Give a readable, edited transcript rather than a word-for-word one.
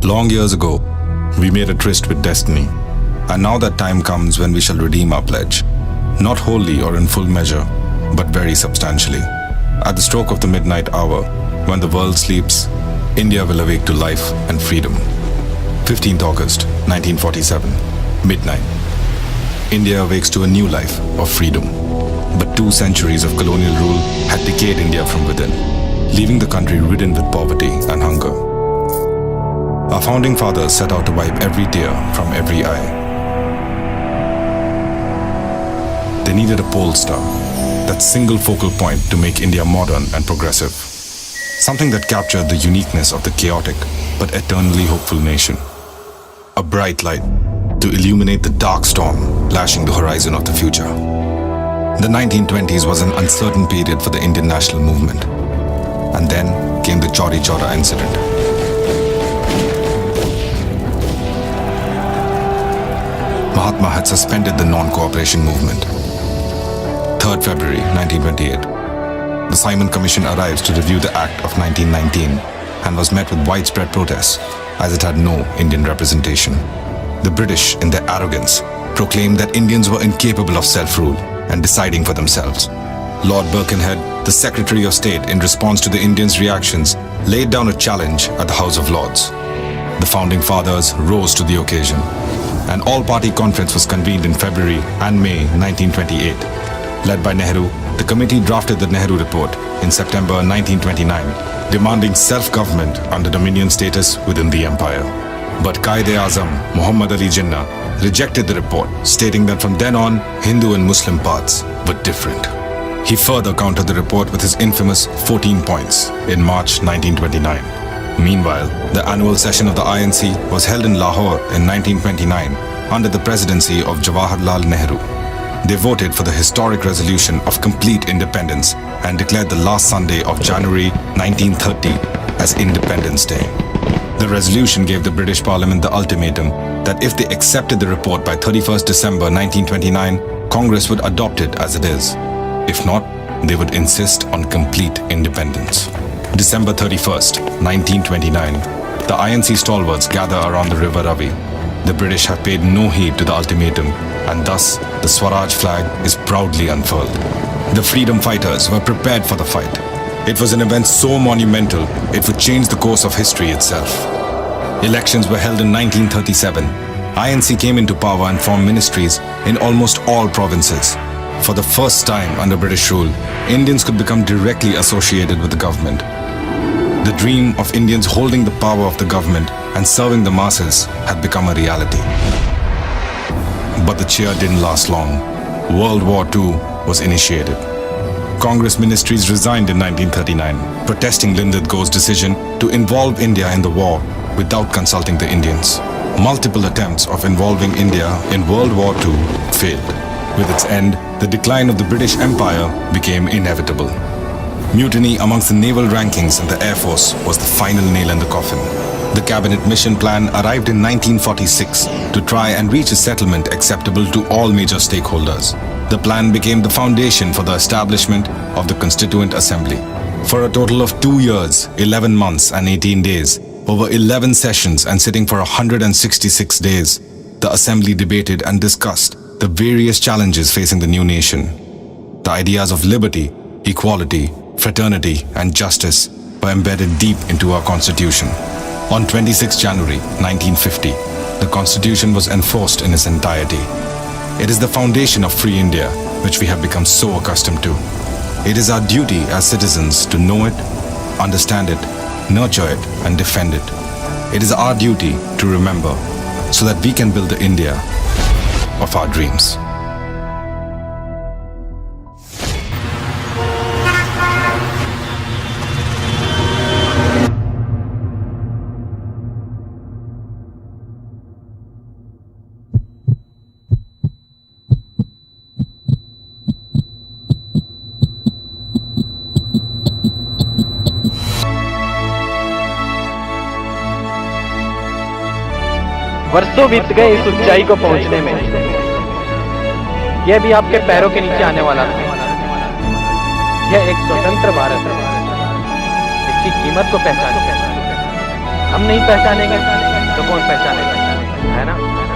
Long years ago, we made a tryst with destiny, and now that time comes when we shall redeem our pledge, not wholly or in full measure, but very substantially. At the stroke of the midnight hour, when the world sleeps, India will awake to life and freedom. 15th August, 1947, midnight. India awakes to a new life of freedom. But 2 centuries of colonial rule had decayed India from within, leaving the country ridden with poverty and hunger. Our founding fathers set out to wipe every tear from every eye. They needed a pole star, that single focal point to make India modern and progressive. Something that captured the uniqueness of the chaotic but eternally hopeful nation. A bright light to illuminate the dark storm lashing the horizon of the future. The 1920s was an uncertain period for the Indian national movement. And then came the Chauri Chaura incident. Mahatma had suspended the non-cooperation movement. 3rd February 1928. The Simon Commission arrives to review the Act of 1919 and was met with widespread protests as it had no Indian representation. The British, in their arrogance, proclaimed that Indians were incapable of self-rule and deciding for themselves. Lord Birkenhead, the Secretary of State, in response to the Indians' reactions, laid down a challenge at the House of Lords. The founding fathers rose to the occasion. An all-party conference was convened in February and May 1928. Led by Nehru, the committee drafted the Nehru Report in September 1929, demanding self-government under Dominion status within the empire. But Quaid-e-Azam, Muhammad Ali Jinnah, rejected the report, stating that from then on, Hindu and Muslim paths were different. He further countered the report with his infamous 14 points in March 1929. Meanwhile, the annual session of the INC was held in Lahore in 1929 under the presidency of Jawaharlal Nehru. They voted for the historic resolution of complete independence and declared the last Sunday of January 1930 as Independence Day. The resolution gave the British Parliament the ultimatum that if they accepted the report by 31st December 1929, Congress would adopt it as it is. If not, they would insist on complete independence. December 31st, 1929, the INC stalwarts gather around the river Ravi. The British have paid no heed to the ultimatum, and thus the Swaraj flag is proudly unfurled. The freedom fighters were prepared for the fight. It was an event so monumental, it would change the course of history itself. Elections were held in 1937. INC came into power and formed ministries in almost all provinces. For the first time under British rule, Indians could become directly associated with the government. The dream of Indians holding the power of the government and serving the masses had become a reality. But the cheer didn't last long. World War II was initiated. Congress ministries resigned in 1939, protesting Lindadgo's decision to involve India in the war without consulting the Indians. Multiple attempts of involving India in World War II failed. With its end, the decline of the British Empire became inevitable. Mutiny amongst the naval rankings in the Air Force was the final nail in the coffin. The Cabinet Mission Plan arrived in 1946 to try and reach a settlement acceptable to all major stakeholders. The plan became the foundation for the establishment of the Constituent Assembly. For a total of 2 years, 11 months and 18 days, over 11 sessions and sitting for 166 days, the Assembly debated and discussed the various challenges facing the new nation. The ideas of liberty, equality, fraternity, and justice were embedded deep into our Constitution. On 26 January 1950, the Constitution was enforced in its entirety. It is the foundation of free India, which we have become so accustomed to. It is our duty as citizens to know it, understand it, nurture it, and defend it. It is our duty to remember, so that we can build the India of our dreams. वर्षों बीत गए इस ऊंचाई को पहुंचने में। यह भी आपके पैरों के नीचे आने वाला था। यह एक स्वतंत्र भारत है। इसकी कीमत को पहचाने। हम नहीं पहचानेंगे तो कौन पहचानेगा, है ना।